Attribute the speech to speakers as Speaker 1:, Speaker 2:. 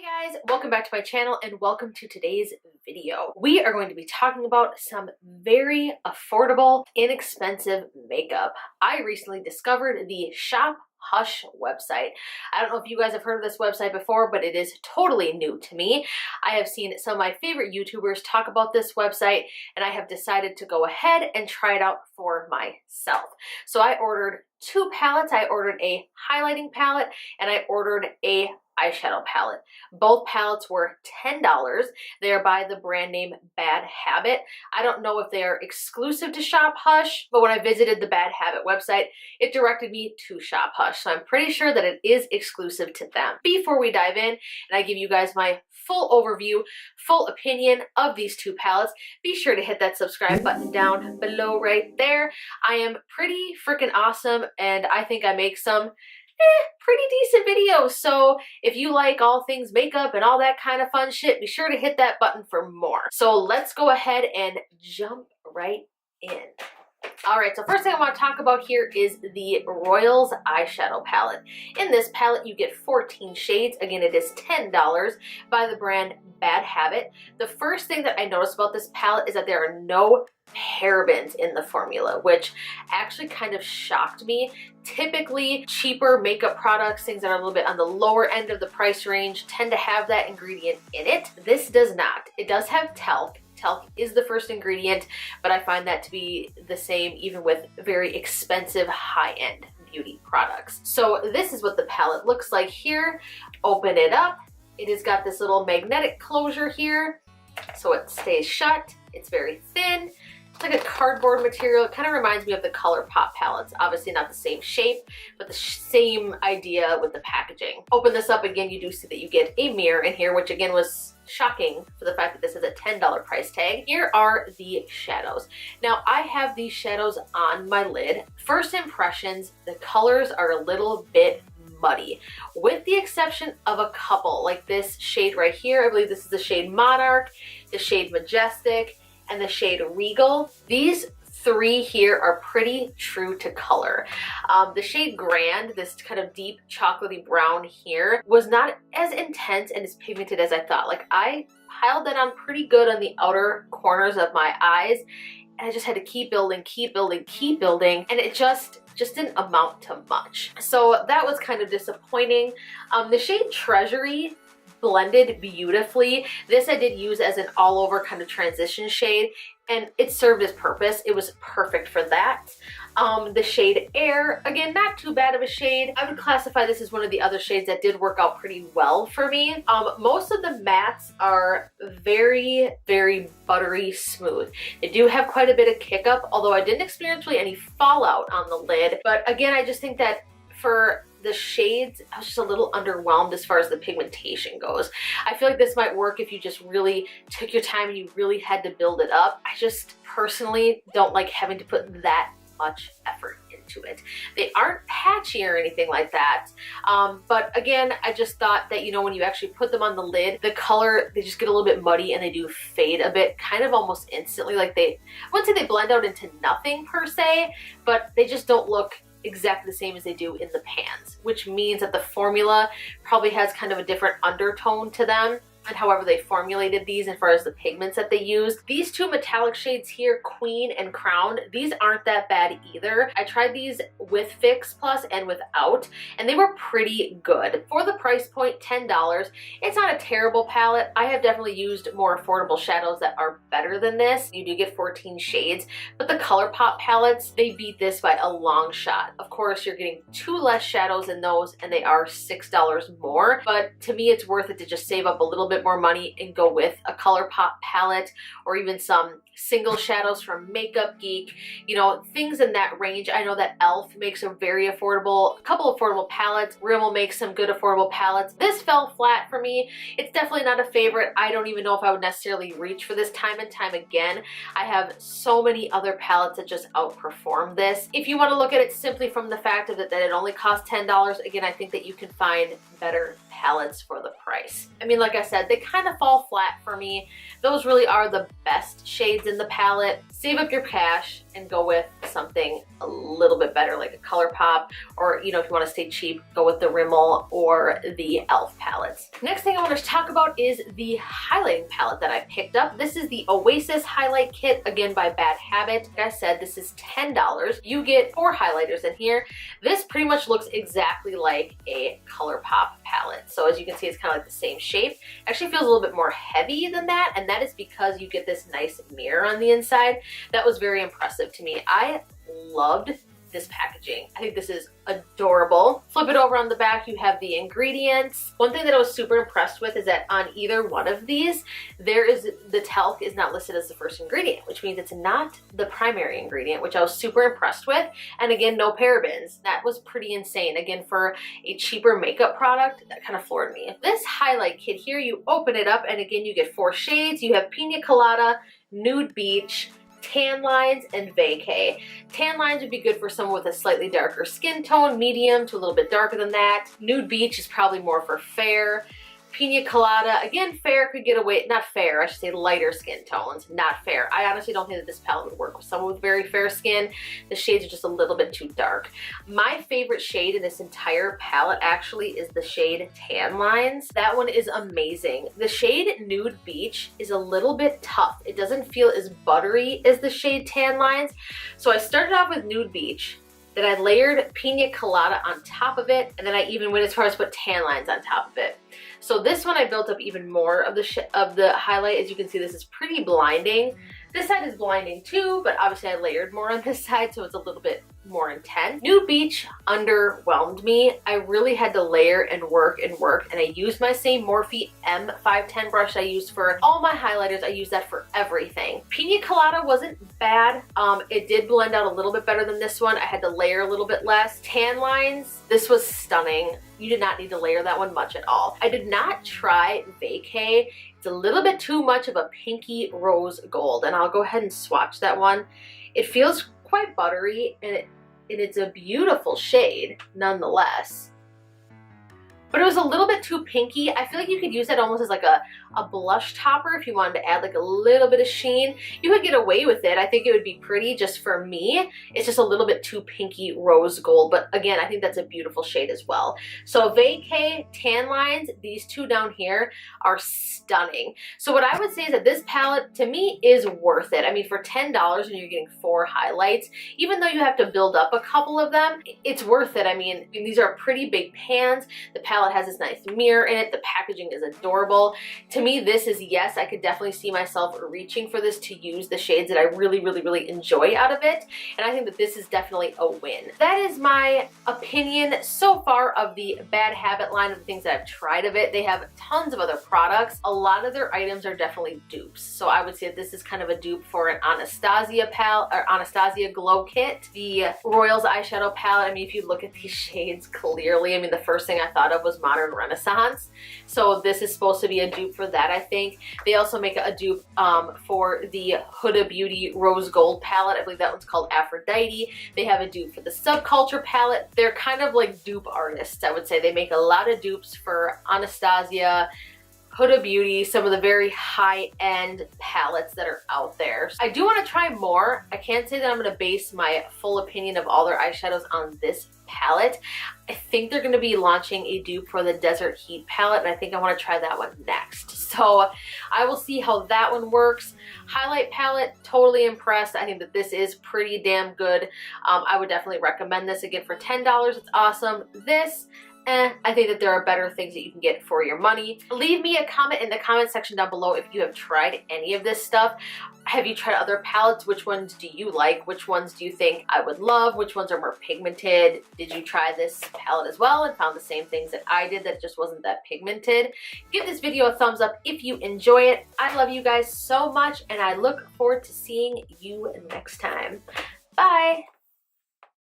Speaker 1: Hi guys, welcome back to my channel and welcome to today's video. We are going to be talking about some very affordable, inexpensive makeup. I recently discovered the Shop Hush website. I don't know if you guys have heard of this website before, but it is totally new to me. I have seen some of my favorite YouTubers talk about this website and I have decided to go ahead and try it out for myself. So I ordered two palettes. I ordered a highlighting palette and I ordered a eyeshadow palette. Both palettes were $10. They are by the brand name Bad Habit. I don't know if they are exclusive to Shop Hush, but when I visited the Bad Habit website, it directed me to Shop Hush. So I'm pretty sure that it is exclusive to them. Before we dive in and I give you guys my full overview, full opinion of these two palettes, be sure to hit that subscribe button down below right there. I am pretty freaking awesome and I think I make some pretty decent videos. So if you like all things makeup and all that kind of fun shit, be sure to hit that button for more. So let's go ahead and jump right in. Alright, so first thing I want to talk about here is the Royals eyeshadow palette. In this palette you get 14 shades. Again, it is $10 by the brand Bad Habit. The first thing that I noticed about this palette is that there are no parabens in the formula, which actually kind of shocked me. Typically, cheaper makeup products, things that are a little bit on the lower end of the price range, tend to have that ingredient in it. This does not. It does have talc. Talc is the first ingredient, but I find that to be the same even with very expensive high-end beauty products. So this is what the palette looks like here. Open it up. It has got this little magnetic closure here, so it stays shut. It's very thin. It's like a cardboard material. It kind of reminds me of the ColourPop palettes. Obviously not the same shape, but the same idea with the packaging. Open this up again, you do see that you get a mirror in here, which again was shocking for the fact that this is a $10 price tag. Here are the shadows. Now I have these shadows on my lid. First impressions, the colors are a little bit muddy, with the exception of a couple, like this shade right here. I believe this is the shade Monarch, the shade Majestic, and the shade Regal. These three here are pretty true to color. The shade Grand, this kind of deep chocolatey brown here, was not as intense and as pigmented as I thought. Like I piled that on pretty good on the outer corners of my eyes, and I just had to keep building, and it just didn't amount to much. So that was kind of disappointing. The shade Treasury blended beautifully. This I did use as an all over kind of transition shade and it served its purpose. It was perfect for that. The shade Air, again, not too bad of a shade. I would classify this as one of the other shades that did work out pretty well for me. Most of the mattes are very, very buttery smooth. They do have quite a bit of kick up, although I didn't experience really any fallout on the lid. But again, I just think that for the shades, I was just a little underwhelmed as far as the pigmentation goes. I feel like this might work if you just really took your time and you really had to build it up. I just personally don't like having to put that much effort into it. They aren't patchy or anything like that, but again, I just thought that, you know, when you actually put them on the lid, the color, they just get a little bit muddy and they do fade a bit, kind of almost instantly. Like I wouldn't say they blend out into nothing per se, but they just don't look exactly the same as they do in the pans, which means that the formula probably has kind of a different undertone to them and however they formulated these as far as the pigments that they used. These two metallic shades here, Queen and Crown, these aren't that bad either. I tried these with Fix Plus and without, and they were pretty good. For the price point, $10, it's not a terrible palette. I have definitely used more affordable shadows that are better than this. You do get 14 shades, but the ColourPop palettes, they beat this by a long shot. Of course, you're getting 2 less shadows in those, and they are $6 more, but to me, it's worth it to just save up a little bit more money and go with a ColourPop palette or even some single shadows from Makeup Geek, you know, things in that range. I know that e.l.f. makes a very affordable, couple affordable palettes. Rimmel makes some good affordable palettes. This fell flat for me. It's definitely not a favorite. I don't even know if I would necessarily reach for this time and time again. I have so many other palettes that just outperform this. If you want to look at it simply from the fact of it that it only costs $10, again, I think that you can find better palettes for the price. I mean, like I said, they kind of fall flat for me. Those really are the best shades in the palette. Save up your cash and go with something a little bit better, like a ColourPop, or if you want to stay cheap, go with the Rimmel or the e.l.f. palettes. Next thing I want to talk about is the highlighting palette that I picked up. This is the Oasis Highlight Kit, again by Bad Habit. Like I said, this is $10. You get 4 highlighters in here. This pretty much looks exactly like a ColourPop palette. So as you can see, it's kind of like the same shape. Actually feels a little bit more heavy than that, and that is because you get this nice mirror on the inside. That was very impressive to me. I loved this packaging. I think this is adorable. Flip it over on the back, you have the ingredients. One thing that I was super impressed with is that on either one of these, the talc is not listed as the first ingredient, which means it's not the primary ingredient, which I was super impressed with. And again, no parabens. That was pretty insane. Again, for a cheaper makeup product, that kind of floored me. This highlight kit here, you open it up and again, you get 4 shades. You have Pina Colada, Nude Beach, Tan Lines, and Vacay. Tan Lines would be good for someone with a slightly darker skin tone, medium to a little bit darker than that. Nude Beach is probably more for fair. Pina Colada, again, fair could get away, not fair, I should say lighter skin tones, not fair. I honestly don't think that this palette would work with someone with very fair skin. The shades are just a little bit too dark. My favorite shade in this entire palette actually is the shade Tan Lines. That one is amazing. The shade Nude Beach is a little bit tough. It doesn't feel as buttery as the shade Tan Lines. So I started off with Nude Beach, then I layered Pina Colada on top of it, and then I even went as far as put Tan Lines on top of it. So this one I built up even more of the highlight. As you can see, this is pretty blinding. This side is blinding too, but obviously I layered more on this side, so it's a little bit more intense. Nude Beach underwhelmed me. I really had to layer and work, and I used my same Morphe M510 brush I used for all my highlighters. I use that for everything. Pina Colada wasn't bad. It did blend out a little bit better than this one. I had to layer a little bit less. Tan Lines, this was stunning. You did not need to layer that one much at all. I did not try Vacay. It's a little bit too much of a pinky rose gold, and I'll go ahead and swatch that one. It feels quite buttery, and it's a beautiful shade nonetheless. But it was a little bit too pinky. I feel like you could use that almost as like a blush topper if you wanted to add like a little bit of sheen. You could get away with it. I think it would be pretty. Just for me, it's just a little bit too pinky rose gold. But again, I think that's a beautiful shade as well. So Vacay, Tan Lines, these two down here are stunning. So what I would say is that this palette to me is worth it. I mean, for $10 and you're getting 4 highlights, even though you have to build up a couple of them, it's worth it. I mean, these are pretty big pans. The palette has this nice mirror in it. The packaging is adorable. To me, this is, yes, I could definitely see myself reaching for this to use the shades that I really, really, really enjoy out of it. And I think that this is definitely a win. That is my opinion so far of the Bad Habit line of the things that I've tried of it. They have tons of other products. A lot of their items are definitely dupes. So I would say that this is kind of a dupe for an Anastasia palette, or Anastasia Glow Kit. The Royals eyeshadow palette, I mean, if you look at these shades clearly, I mean, the first thing I thought of was Modern Renaissance. So this is supposed to be a dupe for that, I think. They also make a dupe for the Huda Beauty Rose Gold palette. I believe that one's called Aphrodite. They have a dupe for the Subculture palette. They're kind of like dupe artists, I would say. They make a lot of dupes for Anastasia, Huda Beauty, some of the very high-end palettes that are out there. I do want to try more. I can't say that I'm going to base my full opinion of all their eyeshadows on this palette. I think they're going to be launching a dupe for the Desert Heat palette, and I think I want to try that one next. So I will see how that one works. Highlight palette, totally impressed. I think that this is pretty damn good. I would definitely recommend this. Again, for $10, it's awesome. This, I think that there are better things that you can get for your money. Leave me a comment in the comment section down below if you have tried any of this stuff. Have you tried other palettes? Which ones do you like? Which ones do you think I would love? Which ones are more pigmented? Did you try this palette as well and found the same things that I did, that just wasn't that pigmented? Give this video a thumbs up if you enjoy it. I love you guys so much, and I look forward to seeing you next time. Bye!